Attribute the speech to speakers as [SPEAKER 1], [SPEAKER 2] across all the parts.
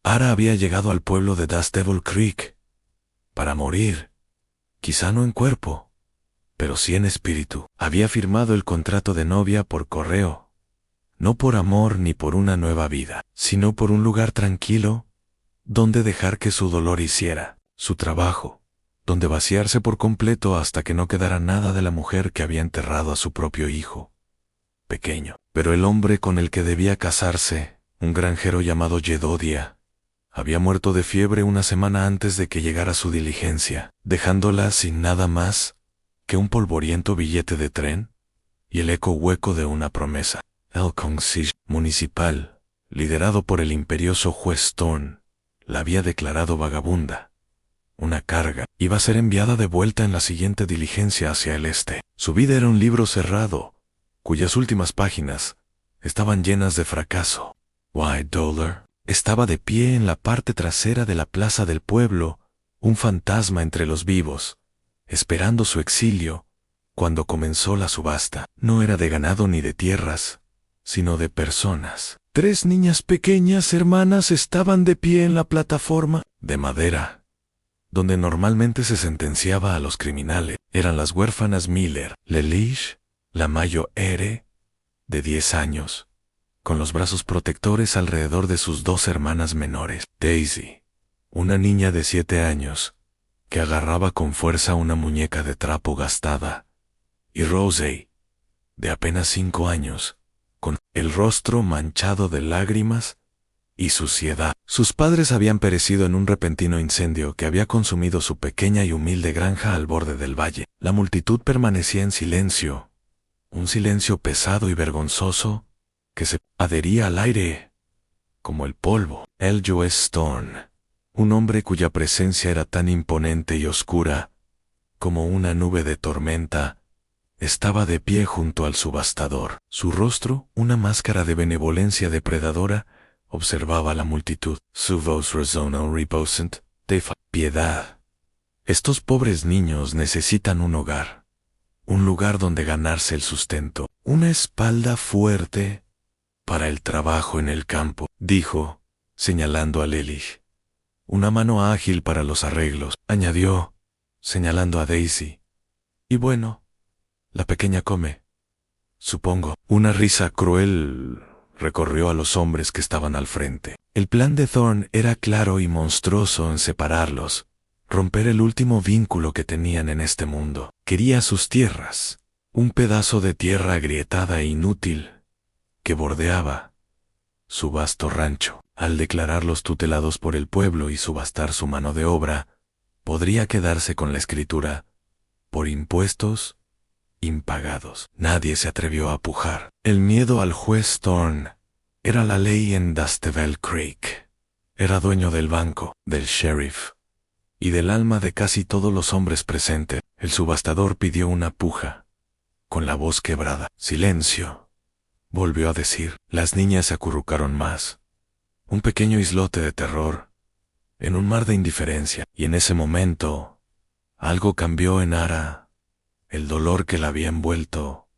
[SPEAKER 1] Ara había llegado al pueblo de Dust Devil Creek para morir, quizá no en cuerpo, pero sí en espíritu. Había firmado el contrato de novia por correo, no por amor ni por una nueva vida, sino por un lugar tranquilo donde dejar que su dolor hiciera su trabajo, donde vaciarse por completo hasta que no quedara nada de la mujer que había enterrado a su propio hijo pequeño. Pero el hombre con el que debía casarse, un granjero llamado Yedodia, había muerto de fiebre una semana antes de que llegara su diligencia, dejándola sin nada más que un polvoriento billete de tren y el eco hueco de una promesa. El Consejo Municipal, liderado por el imperioso juez Thorne, la había declarado vagabunda. Una carga iba a ser enviada de vuelta en la siguiente diligencia hacia el este. Su vida era un libro cerrado, cuyas últimas páginas estaban llenas de fracaso. White Dollar estaba de pie en la parte trasera de la plaza del pueblo, un fantasma entre los vivos, esperando su exilio, cuando comenzó la subasta. No era de ganado ni de tierras, sino de personas. 3 niñas pequeñas hermanas estaban de pie en la plataforma de madera, donde normalmente se sentenciaba a los criminales. Eran las huérfanas Miller, Lelish, la Mayo Ere, de 10 años, con los brazos protectores alrededor de sus 2 hermanas menores. Daisy, una niña de 7 años, que agarraba con fuerza una muñeca de trapo gastada, y Rosie, de apenas 5 años, con el rostro manchado de lágrimas y suciedad. Sus padres habían perecido en un repentino incendio que había consumido su pequeña y humilde granja al borde del valle. La multitud permanecía en silencio, un silencio pesado y vergonzoso que se adhería al aire como el polvo. L.J. Thorne, un hombre cuya presencia era tan imponente y oscura como una nube de tormenta, estaba de pie junto al subastador. Su rostro, una máscara de benevolencia depredadora, observaba a la multitud. Su voz resonó reposant de piedad. Estos pobres niños necesitan un hogar, un lugar donde ganarse el sustento, una espalda fuerte para el trabajo en el campo, dijo, señalando a Lelish. Una mano ágil para los arreglos, añadió, señalando a Daisy. Y bueno, la pequeña come, supongo. Una risa cruel recorrió a los hombres que estaban al frente. El plan de Thorne era claro y monstruoso en separarlos, romper el último vínculo que tenían en este mundo. Quería sus tierras, un pedazo de tierra agrietada e inútil que bordeaba su vasto rancho. Al declararlos tutelados por el pueblo y subastar su mano de obra, podría quedarse con la escritura por impuestos impagados. Nadie se atrevió a pujar. El miedo al juez Thorne era la ley en Dust Devil Creek. Era dueño del banco, del sheriff y del alma de casi todos los hombres presentes. El subastador pidió una puja, con la voz quebrada. Silencio, volvió a decir. Las niñas se acurrucaron más. Un pequeño islote de terror, en un mar de indiferencia. Y en ese momento, algo cambió en Ara. El dolor que la había envuelto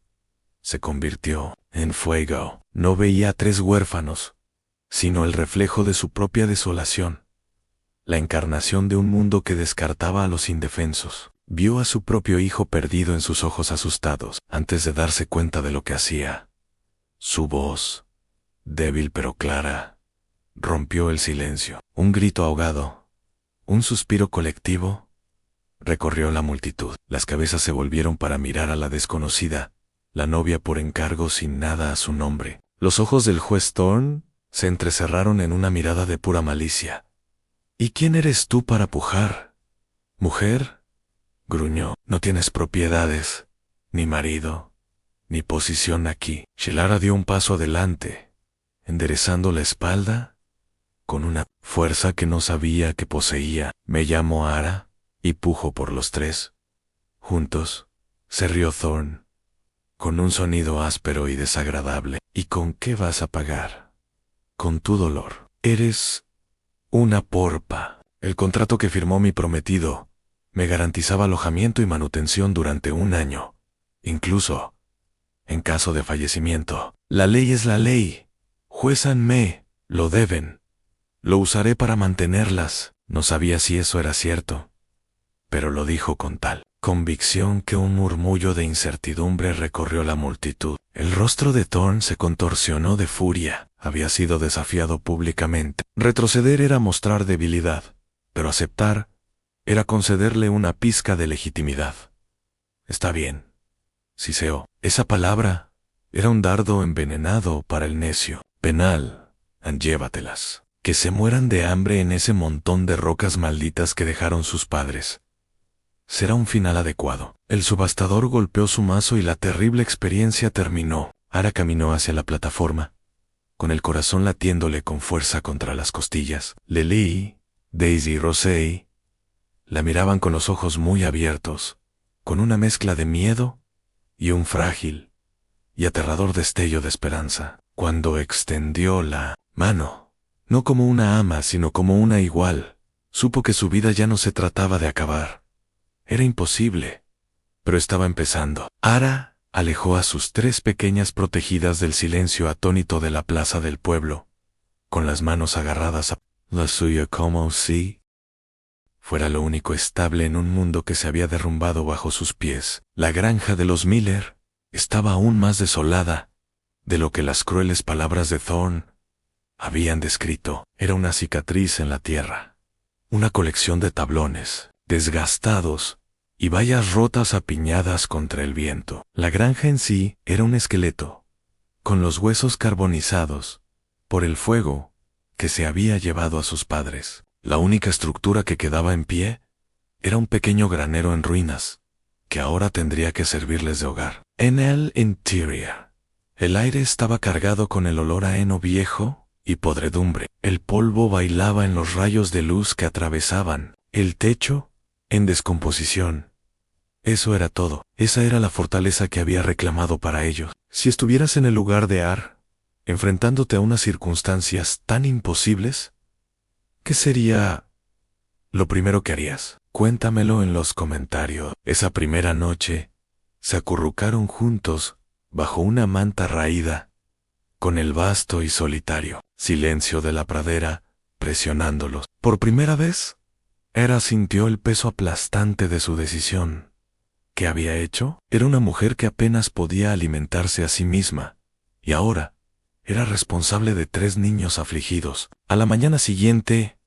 [SPEAKER 1] se convirtió en fuego. No veía a 3 huérfanos, sino el reflejo de su propia desolación, la encarnación de un mundo que descartaba a los indefensos. Vio a su propio hijo perdido en sus ojos asustados, antes de darse cuenta de lo que hacía. Su voz, débil pero clara, rompió el silencio. Un grito ahogado, un suspiro colectivo, recorrió la multitud. Las cabezas se volvieron para mirar a la desconocida, la novia por encargo sin nada a su nombre. Los ojos del juez Thorne se entrecerraron en una mirada de pura malicia. ¿Y quién eres tú para pujar? ¿Mujer? Gruñó. No tienes propiedades, ni marido, ni posición aquí. Shelara dio un paso adelante, enderezando la espalda, con una fuerza que no sabía que poseía. Me llamo Ara, y pujo por los 3. Juntos, se rió Thorne, con un sonido áspero y desagradable. ¿Y con qué vas a pagar? Con tu dolor. Eres una porpa. El contrato que firmó mi prometido me garantizaba alojamiento y manutención durante 1 año, incluso en caso de fallecimiento. La ley es la ley. Juézanme, lo deben. Lo usaré para mantenerlas. No sabía si eso era cierto, pero lo dijo con tal convicción que un murmullo de incertidumbre recorrió la multitud. El rostro de Thorn se contorsionó de furia. Había sido desafiado públicamente. Retroceder era mostrar debilidad, pero aceptar era concederle una pizca de legitimidad. Está bien, siseó. Esa palabra era un dardo envenenado para el necio. Penal, llévatelas. Que se mueran de hambre en ese montón de rocas malditas que dejaron sus padres. Será un final adecuado. El subastador golpeó su mazo y la terrible experiencia terminó. Ara caminó hacia la plataforma, con el corazón latiéndole con fuerza contra las costillas. Lily, Daisy y Rosé la miraban con los ojos muy abiertos, con una mezcla de miedo y un frágil y aterrador destello de esperanza. Cuando extendió la mano, no como una ama, sino como una igual, supo que su vida ya no se trataba de acabar. Era imposible, pero estaba empezando. Ara alejó a sus 3 pequeñas protegidas del silencio atónito de la plaza del pueblo, con las manos agarradas a la suya como si fuera lo único estable en un mundo que se había derrumbado bajo sus pies. La granja de los Miller estaba aún más desolada de lo que las crueles palabras de Thorn habían descrito. Era una cicatriz en la tierra, una colección de tablones desgastados y vallas rotas apiñadas contra el viento. La granja en sí era un esqueleto, con los huesos carbonizados por el fuego que se había llevado a sus padres. La única estructura que quedaba en pie era un pequeño granero en ruinas, que ahora tendría que servirles de hogar. En el interior, el aire estaba cargado con el olor a heno viejo y podredumbre. El polvo bailaba en los rayos de luz que atravesaban el techo en descomposición. Eso era todo. Esa era la fortaleza que había reclamado para ellos. Si estuvieras en el lugar de Ar, enfrentándote a unas circunstancias tan imposibles, ¿qué sería lo primero que harías? Cuéntamelo en los comentarios. Esa primera noche, se acurrucaron juntos bajo una manta raída, con el vasto y solitario silencio de la pradera presionándolos. Por primera vez, Era sintió el peso aplastante de su decisión. ¿Qué había hecho? Era una mujer que apenas podía alimentarse a sí misma, y ahora era responsable de 3 niños afligidos. A la mañana siguiente,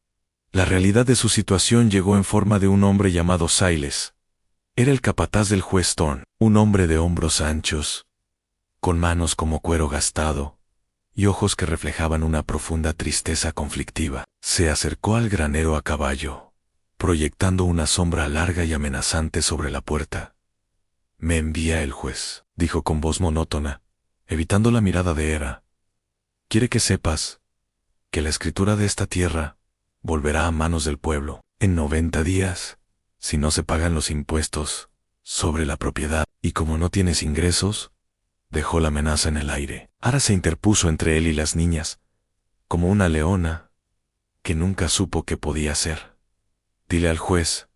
[SPEAKER 1] la realidad de su situación llegó en forma de un hombre llamado Siles. Era el capataz del juez Thorn, un hombre de hombros anchos, con manos como cuero gastado, y ojos que reflejaban una profunda tristeza conflictiva. Se acercó al granero a caballo, proyectando una sombra larga y amenazante sobre la puerta. «Me envía el juez», dijo con voz monótona, evitando la mirada de Hera. «Quiere que sepas que la escritura de esta tierra volverá a manos del pueblo en 90 días, si no se pagan los impuestos sobre la propiedad, y como no tienes ingresos», dejó la amenaza en el aire. Ara se interpuso entre él y las niñas, como una leona que nunca supo qué podía hacer. «Dile al juez,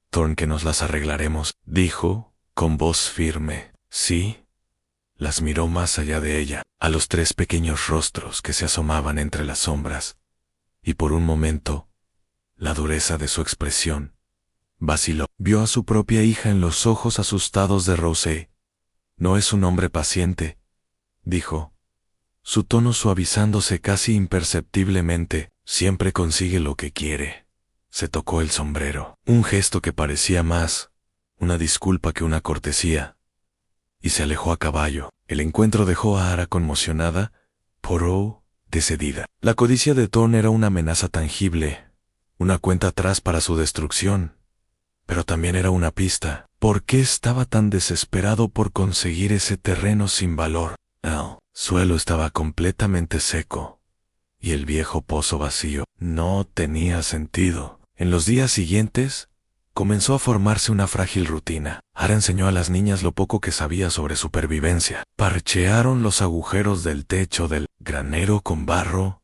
[SPEAKER 1] Thorn, que nos las arreglaremos», dijo con voz firme. «Sí». Las miró más allá de ella, a los 3 pequeños rostros que se asomaban entre las sombras, y por un momento, la dureza de su expresión vaciló. Vio a su propia hija en los ojos asustados de Rosé. «No es un hombre paciente», dijo, su tono suavizándose casi imperceptiblemente. «Siempre consigue lo que quiere». Se tocó el sombrero, un gesto que parecía más una disculpa que una cortesía, y se alejó a caballo. El encuentro dejó a Ara conmocionada, pero decidida. La codicia de Thorn era una amenaza tangible, una cuenta atrás para su destrucción, pero también era una pista. ¿Por qué estaba tan desesperado por conseguir ese terreno sin valor? El suelo estaba completamente seco, y el viejo pozo vacío. No tenía sentido. En los días siguientes, comenzó a formarse una frágil rutina. Ara enseñó a las niñas lo poco que sabía sobre supervivencia. Parchearon los agujeros del techo del granero con barro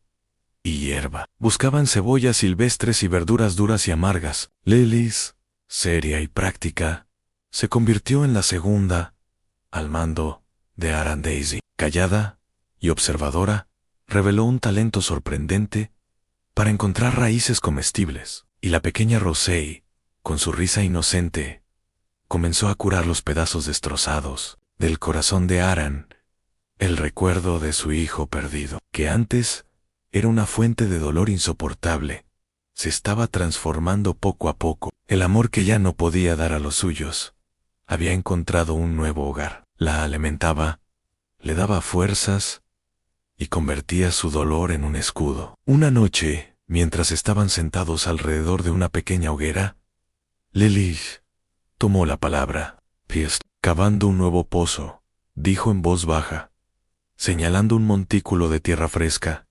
[SPEAKER 1] y hierba. Buscaban cebollas silvestres y verduras duras y amargas. Lilith, seria y práctica, se convirtió en la segunda al mando de Ara. Daisy, callada y observadora, reveló un talento sorprendente para encontrar raíces comestibles, y la pequeña Rosey, con su risa inocente, comenzó a curar los pedazos destrozados del corazón de Aran, el recuerdo de su hijo perdido, que antes era una fuente de dolor insoportable. Se estaba transformando poco a poco. El amor que ya no podía dar a los suyos había encontrado un nuevo hogar. La alimentaba, le daba fuerzas y convertía su dolor en un escudo. Una noche, mientras estaban sentados alrededor de una pequeña hoguera, Lilith tomó la palabra. Piest, cavando un nuevo pozo, dijo en voz baja, señalando un montículo de tierra fresca,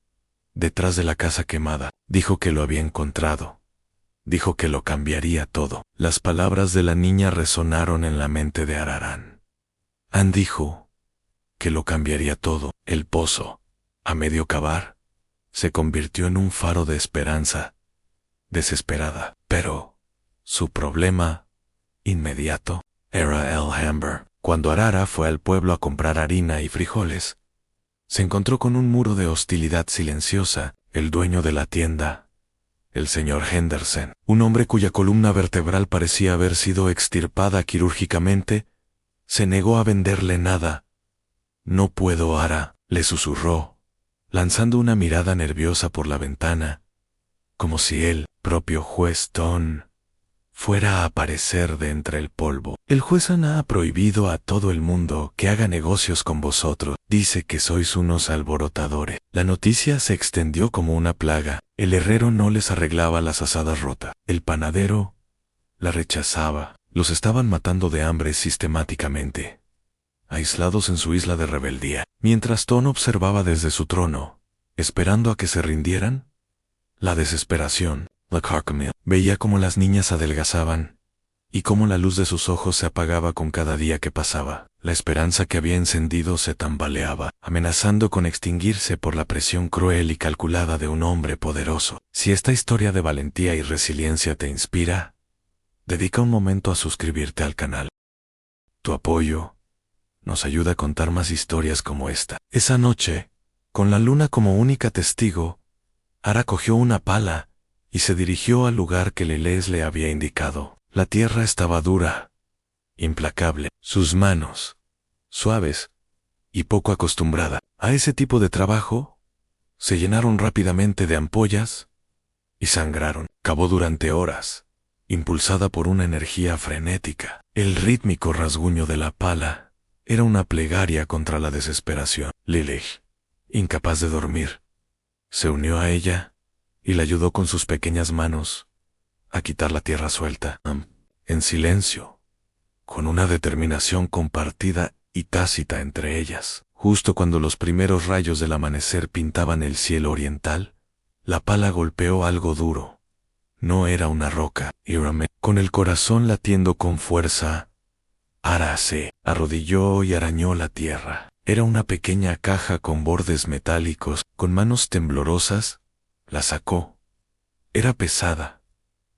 [SPEAKER 1] detrás de la casa quemada. Dijo que lo había encontrado. Dijo que lo cambiaría todo. Las palabras de la niña resonaron en la mente de Araran. Ann dijo que lo cambiaría todo. El pozo, a medio cavar, se convirtió en un faro de esperanza desesperada. Pero su problema inmediato era el hambre. Cuando Arara fue al pueblo a comprar harina y frijoles, se encontró con un muro de hostilidad silenciosa. El dueño de la tienda, el señor Henderson, un hombre cuya columna vertebral parecía haber sido extirpada quirúrgicamente, se negó a venderle nada. No puedo, Ara, le susurró, lanzando una mirada nerviosa por la ventana, como si el propio juez Ton fuera a aparecer de entre el polvo. El juez Ana ha prohibido a todo el mundo que haga negocios con vosotros. Dice que sois unos alborotadores. La noticia se extendió como una plaga. El herrero no les arreglaba las asadas rotas. El panadero la rechazaba. Los estaban matando de hambre sistemáticamente, aislados en su isla de rebeldía. Mientras Ton observaba desde su trono, esperando a que se rindieran, la desesperación, la carcomía, veía cómo las niñas adelgazaban y cómo la luz de sus ojos se apagaba con cada día que pasaba. La esperanza que había encendido se tambaleaba, amenazando con extinguirse por la presión cruel y calculada de un hombre poderoso. Si esta historia de valentía y resiliencia te inspira, dedica un momento a suscribirte al canal. Tu apoyo nos ayuda a contar más historias como esta. Esa noche, con la luna como única testigo, Ara cogió una pala y se dirigió al lugar que Lilith le había indicado. La tierra estaba dura, implacable. Sus manos, suaves y poco acostumbrada a ese tipo de trabajo, se llenaron rápidamente de ampollas y sangraron. Cavó durante horas, impulsada por una energía frenética. El rítmico rasguño de la pala era una plegaria contra la desesperación. Lilith, incapaz de dormir, se unió a ella y la ayudó con sus pequeñas manos a quitar la tierra suelta, en silencio, con una determinación compartida y tácita entre ellas. Justo cuando los primeros rayos del amanecer pintaban el cielo oriental, la pala golpeó algo duro. No era una roca. Con el corazón latiendo con fuerza, Ara se arrodilló y arañó la tierra. Era una pequeña caja con bordes metálicos. Con manos temblorosas, la sacó. Era pesada,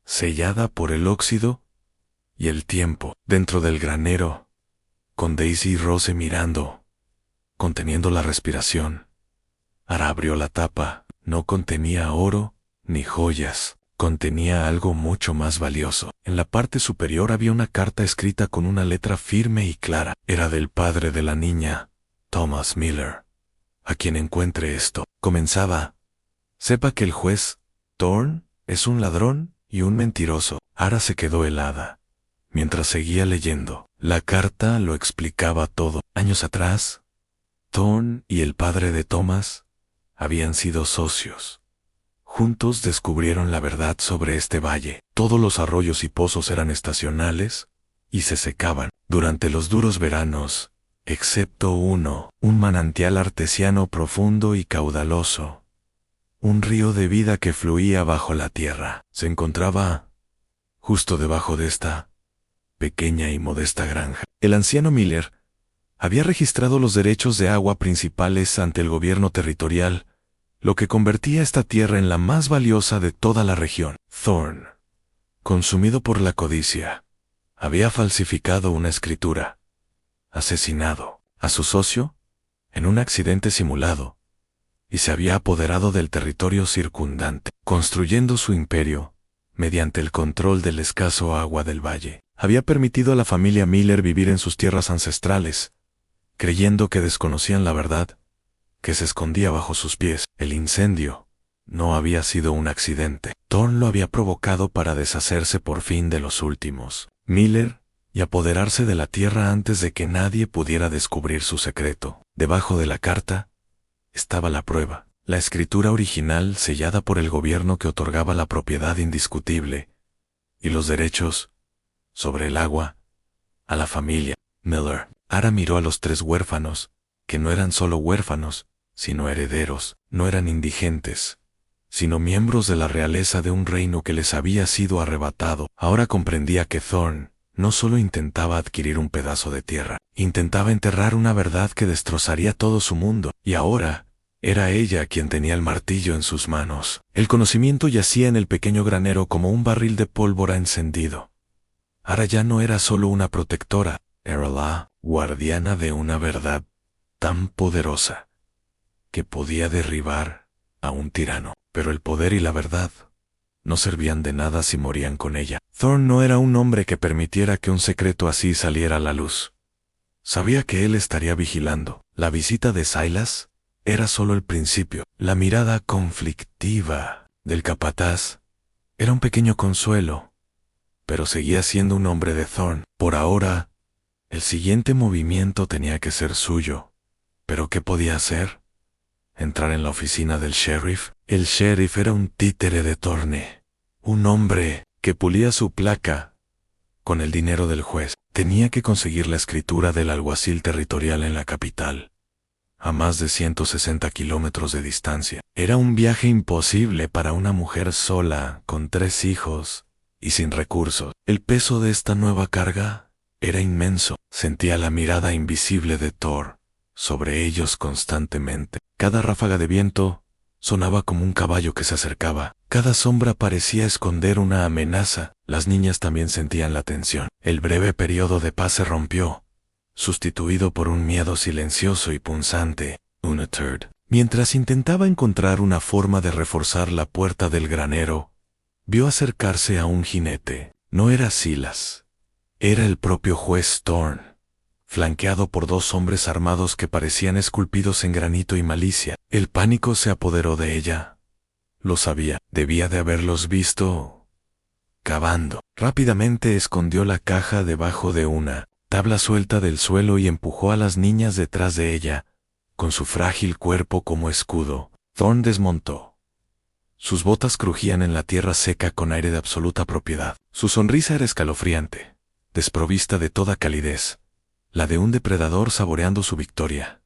[SPEAKER 1] sellada por el óxido y el tiempo. Dentro del granero, con Daisy y Rose mirando, conteniendo la respiración, Ara abrió la tapa. No contenía oro ni joyas. Contenía algo mucho más valioso. En la parte superior había una carta escrita con una letra firme y clara. Era del padre de la niña, Thomas Miller. A quien encuentre esto, comenzaba. Sepa que el juez Thorne es un ladrón y un mentiroso. Ara se quedó helada mientras seguía leyendo. La carta lo explicaba todo. Años atrás, Thorne y el padre de Thomas habían sido socios. Juntos descubrieron la verdad sobre este valle. Todos los arroyos y pozos eran estacionales y se secaban durante los duros veranos, excepto uno, un manantial artesiano profundo y caudaloso. Un río de vida que fluía bajo la tierra. Se encontraba justo debajo de esta pequeña y modesta granja. El anciano Miller había registrado los derechos de agua principales ante el gobierno territorial, lo que convertía esta tierra en la más valiosa de toda la región. Thorne, consumido por la codicia, había falsificado una escritura, asesinado a su socio en un accidente simulado, y se había apoderado del territorio circundante, construyendo su imperio mediante el control del escaso agua del valle. Había permitido a la familia Miller vivir en sus tierras ancestrales, creyendo que desconocían la verdad que se escondía bajo sus pies. El incendio no había sido un accidente. Thorn lo había provocado para deshacerse por fin de los últimos Miller y apoderarse de la tierra antes de que nadie pudiera descubrir su secreto. Debajo de la carta estaba la prueba, la escritura original sellada por el gobierno que otorgaba la propiedad indiscutible y los derechos sobre el agua a la familia Miller. Ara miró a los 3 huérfanos, que no eran solo huérfanos, sino herederos, no eran indigentes, sino miembros de la realeza de un reino que les había sido arrebatado. Ahora comprendía que Thorn no solo intentaba adquirir un pedazo de tierra, intentaba enterrar una verdad que destrozaría todo su mundo, y ahora era ella quien tenía el martillo en sus manos. El conocimiento yacía en el pequeño granero como un barril de pólvora encendido. Ara ya no era solo una protectora, era la guardiana de una verdad tan poderosa que podía derribar a un tirano. Pero el poder y la verdad no servían de nada si morían con ella. Thorn no era un hombre que permitiera que un secreto así saliera a la luz. Sabía que él estaría vigilando. La visita de Silas era solo el principio. La mirada conflictiva del capataz era un pequeño consuelo, pero seguía siendo un hombre de Thorn. Por ahora, el siguiente movimiento tenía que ser suyo. ¿Pero qué podía hacer? ¿Entrar en la oficina del sheriff? El sheriff era un títere de Thorne, un hombre que pulía su placa con el dinero del juez. Tenía que conseguir la escritura del alguacil territorial en la capital, a más de 160 kilómetros de distancia. Era un viaje imposible para una mujer sola, con 3 hijos y sin recursos. El peso de esta nueva carga era inmenso. Sentía la mirada invisible de Thor sobre ellos constantemente. Cada ráfaga de viento sonaba como un caballo que se acercaba. Cada sombra parecía esconder una amenaza. Las niñas también sentían la tensión. El breve periodo de paz se rompió, sustituido por un miedo silencioso y punzante. Undeterred. Mientras intentaba encontrar una forma de reforzar la puerta del granero, vio acercarse a un jinete. No era Silas. Era el propio juez Thorn, flanqueado por 2 hombres armados que parecían esculpidos en granito y malicia. El pánico se apoderó de ella. Lo sabía, debía de haberlos visto cavando. Rápidamente escondió la caja debajo de una tabla suelta del suelo y empujó a las niñas detrás de ella, con su frágil cuerpo como escudo. Thorn desmontó. Sus botas crujían en la tierra seca con aire de absoluta propiedad. Su sonrisa era escalofriante, desprovista de toda calidez, la de un depredador saboreando su victoria.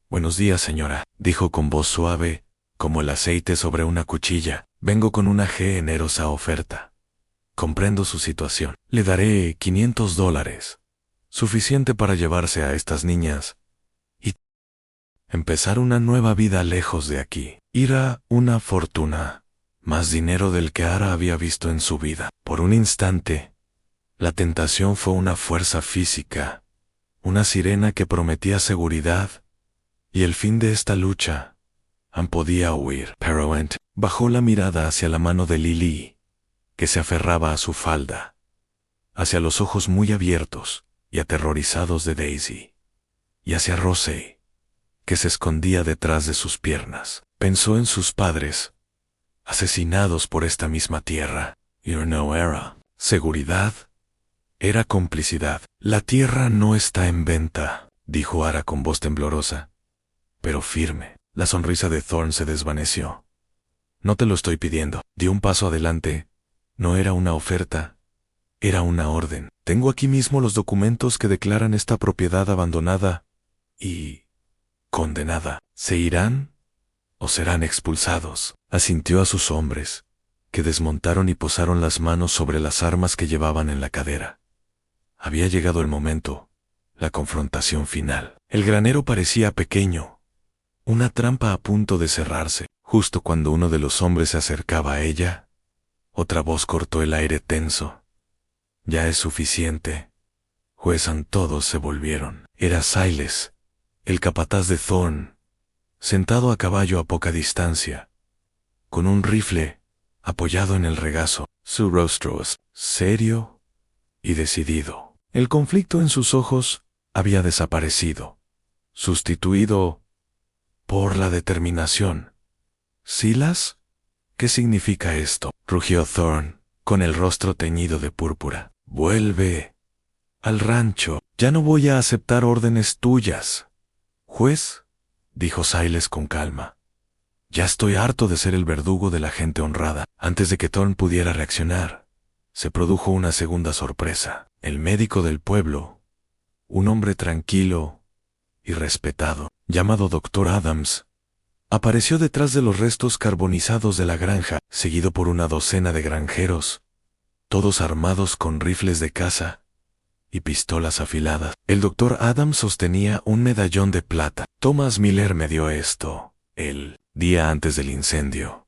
[SPEAKER 1] «Buenos días, señora», dijo con voz suave, como el aceite sobre una cuchilla. «Vengo con una generosa oferta. Comprendo su situación. Le daré $500, suficiente para llevarse a estas niñas y empezar una nueva vida lejos de aquí. Irá una fortuna, más dinero del que Ara había visto en su vida». Por un instante, la tentación fue una fuerza física, una sirena que prometía seguridad y el fin de esta lucha. Podía huir. Pero bajó la mirada hacia la mano de Lily, que se aferraba a su falda, hacia los ojos muy abiertos y aterrorizados de Daisy, y hacia Rosey, que se escondía detrás de sus piernas. Pensó en sus padres, asesinados por esta misma tierra. No era seguridad, era complicidad. «La tierra no está en venta», dijo Ara con voz temblorosa, pero firme. La sonrisa de Thorn se desvaneció. «No te lo estoy pidiendo». Dio un paso adelante. No era una oferta, era una orden. «Tengo aquí mismo los documentos que declaran esta propiedad abandonada y condenada. ¿Se irán o serán expulsados?». Asintió a sus hombres, que desmontaron y posaron las manos sobre las armas que llevaban en la cadera. Había llegado el momento, la confrontación final. El granero parecía pequeño, una trampa a punto de cerrarse. Justo cuando uno de los hombres se acercaba a ella, otra voz cortó el aire tenso. «Ya es suficiente, juezan». Todos se volvieron. Era Silas, el capataz de Thorn, sentado a caballo a poca distancia, con un rifle apoyado en el regazo. Su rostro serio y decidido. El conflicto en sus ojos había desaparecido, sustituido por la determinación. ¿Silas? ¿Qué significa esto?, rugió Thorne, con el rostro teñido de púrpura. Vuelve al rancho. Ya no voy a aceptar órdenes tuyas. Juez, dijo Silas con calma. Ya estoy harto de ser el verdugo de la gente honrada. Antes de que Thorne pudiera reaccionar, se produjo una segunda sorpresa. El médico del pueblo, un hombre tranquilo y respetado, llamado Dr. Adams, apareció detrás de los restos carbonizados de la granja, seguido por una docena de granjeros, todos armados con rifles de caza y pistolas afiladas. El Dr. Adams sostenía un medallón de plata. Thomas Miller me dio esto el día antes del incendio,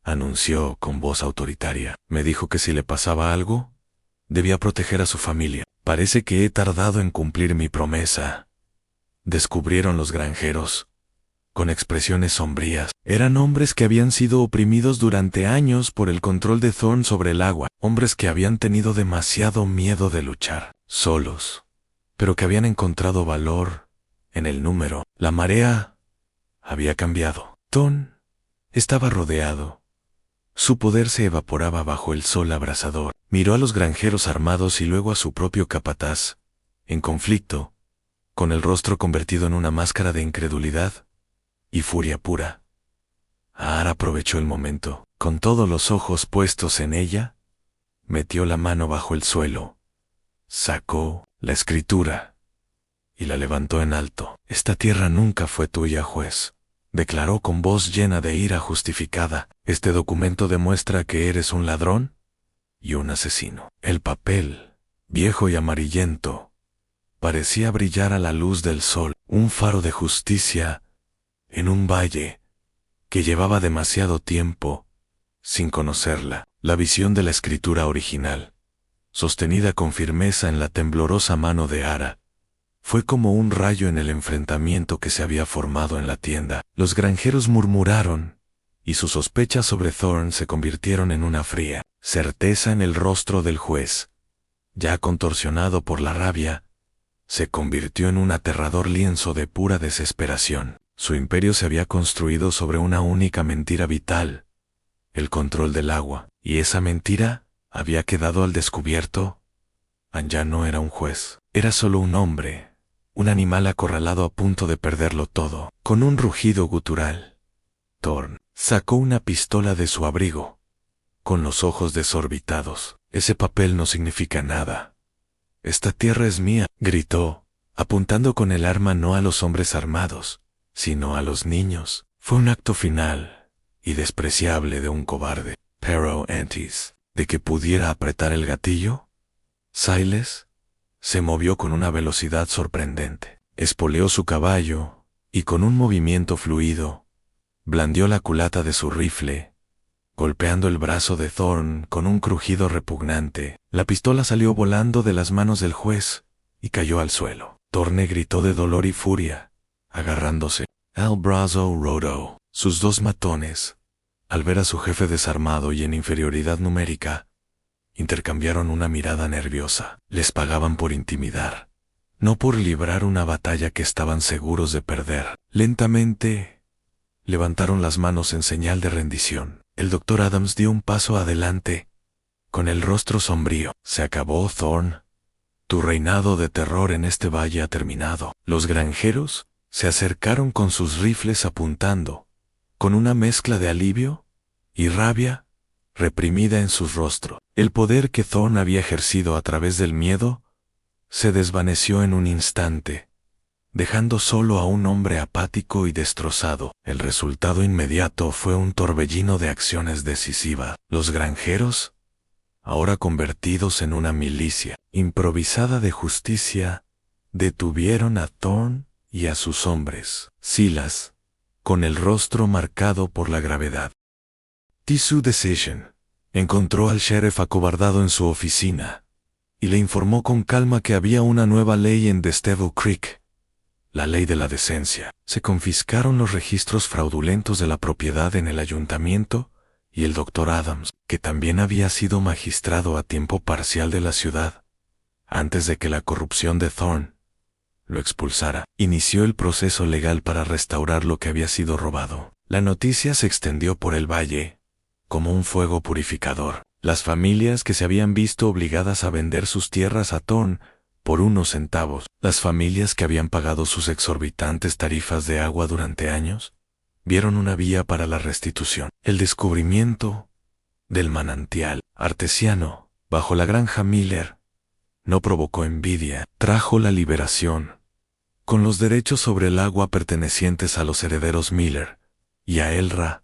[SPEAKER 1] anunció con voz autoritaria. Me dijo que si le pasaba algo, debía proteger a su familia. Parece que he tardado en cumplir mi promesa, descubrieron los granjeros, con expresiones sombrías. Eran hombres que habían sido oprimidos durante años por el control de Thorne sobre el agua, hombres que habían tenido demasiado miedo de luchar solos, pero que habían encontrado valor en el número. La marea había cambiado. Thorne estaba rodeado. Su poder se evaporaba bajo el sol abrasador. Miró a los granjeros armados y luego a su propio capataz, en conflicto, con el rostro convertido en una máscara de incredulidad y furia pura. Ahara aprovechó el momento. Con todos los ojos puestos en ella, metió la mano bajo el suelo, sacó la escritura y la levantó en alto. Esta tierra nunca fue tuya, juez, declaró con voz llena de ira justificada. Este documento demuestra que eres un ladrón y un asesino. El papel, viejo y amarillento, parecía brillar a la luz del sol, un faro de justicia en un valle que llevaba demasiado tiempo sin conocerla. La visión de la escritura original, sostenida con firmeza en la temblorosa mano de Ahara, fue como un rayo en el enfrentamiento que se había formado en la tienda. Los granjeros murmuraron, y sus sospechas sobre Thorne se convirtieron en una fría certeza en el rostro del juez. Ya contorsionado por la rabia, se convirtió en un aterrador lienzo de pura desesperación. Su imperio se había construido sobre una única mentira vital: el control del agua. Y esa mentira había quedado al descubierto. Ya no era un juez, era solo un hombre, un animal acorralado a punto de perderlo todo. Con un rugido gutural, Thorne sacó una pistola de su abrigo, con los ojos desorbitados. Ese papel no significa nada. Esta tierra es mía, gritó, apuntando con el arma no a los hombres armados, sino a los niños. Fue un acto final y despreciable de un cobarde. Pero antes de que pudiera apretar el gatillo, Silas se movió con una velocidad sorprendente. Espoleó su caballo y con un movimiento fluido blandió la culata de su rifle, golpeando el brazo de Thorne con un crujido repugnante. La pistola salió volando de las manos del juez y cayó al suelo. Thorne gritó de dolor y furia, agarrándose al brazo roto. Sus dos matones, al ver a su jefe desarmado y en inferioridad numérica, intercambiaron una mirada nerviosa. Les pagaban por intimidar, no por librar una batalla que estaban seguros de perder. Lentamente, levantaron las manos en señal de rendición. El Dr. Adams dio un paso adelante, con el rostro sombrío. Se acabó, Thorne. Tu reinado de terror en este valle ha terminado. Los granjeros se acercaron con sus rifles apuntando, con una mezcla de alivio y rabia reprimida en sus rostros. El poder que Thorne había ejercido a través del miedo se desvaneció en un instante, dejando solo a un hombre apático y destrozado. El resultado inmediato fue un torbellino de acciones decisivas. Los granjeros, ahora convertidos en una milicia improvisada de justicia, detuvieron a Thorne y a sus hombres. Silas, con el rostro marcado por la gravedad. Tissue Decision encontró al sheriff acobardado en su oficina y le informó con calma que había una nueva ley en Devil Creek, la ley de la decencia. Se confiscaron los registros fraudulentos de la propiedad en el ayuntamiento y el Dr. Adams, que también había sido magistrado a tiempo parcial de la ciudad, antes de que la corrupción de Thorne lo expulsara, inició el proceso legal para restaurar lo que había sido robado. La noticia se extendió por el valle como un fuego purificador. Las familias que se habían visto obligadas a vender sus tierras a Thorne por unos centavos, las familias que habían pagado sus exorbitantes tarifas de agua durante años, vieron una vía para la restitución. El descubrimiento del manantial artesiano bajo la granja Miller no provocó envidia, trajo la liberación, con los derechos sobre el agua pertenecientes a los herederos Miller y a Elra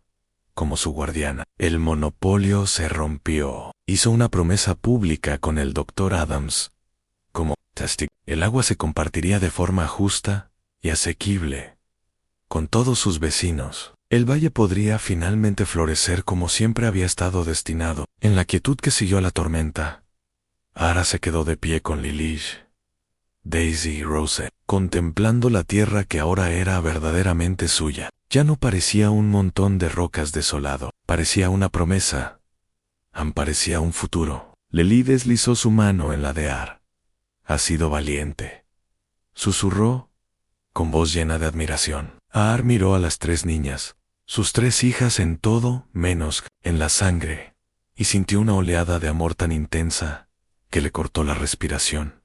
[SPEAKER 1] como su guardiana. El monopolio se rompió. Hizo una promesa pública con el Dr. Adams como testigo. El agua se compartiría de forma justa y asequible con todos sus vecinos. El valle podría finalmente florecer como siempre había estado destinado. En la quietud que siguió a la tormenta, Ara se quedó de pie con Lilish, Daisy y Rose, contemplando la tierra que ahora era verdaderamente suya. Ya no parecía un montón de rocas desolado, parecía una promesa, parecía un futuro. Lily deslizó su mano en la de Ar. «Has sido valiente», susurró, con voz llena de admiración. Ar miró a las tres niñas, sus tres hijas en todo menos en la sangre, y sintió una oleada de amor tan intensa que le cortó la respiración.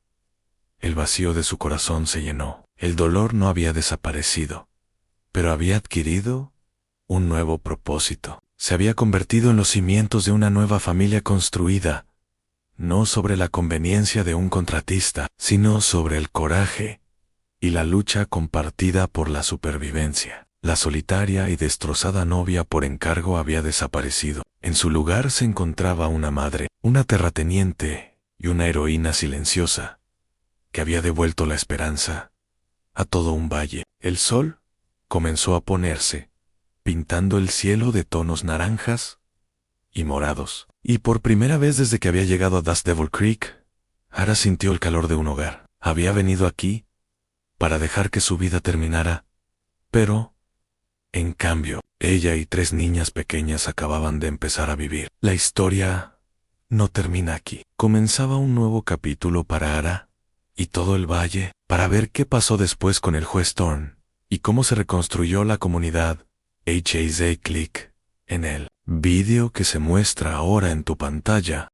[SPEAKER 1] El vacío de su corazón se llenó. El dolor no había desaparecido, pero había adquirido un nuevo propósito. Se había convertido en los cimientos de una nueva familia construida, no sobre la conveniencia de un contratista, sino sobre el coraje y la lucha compartida por la supervivencia. La solitaria y destrozada novia por encargo había desaparecido. En su lugar se encontraba una madre, una terrateniente y una heroína silenciosa, que había devuelto la esperanza a todo un valle. El sol comenzó a ponerse, pintando el cielo de tonos naranjas y morados. Y por primera vez desde que había llegado a Dust Devil Creek, Ara sintió el calor de un hogar. Había venido aquí para dejar que su vida terminara, pero, en cambio, ella y tres niñas pequeñas acababan de empezar a vivir. La historia no termina aquí. Comenzaba un nuevo capítulo para Ara y todo el valle, para ver qué pasó después con el juez Thorne y cómo se reconstruyó la comunidad HAZ Click. En el vídeo que se muestra ahora en tu pantalla,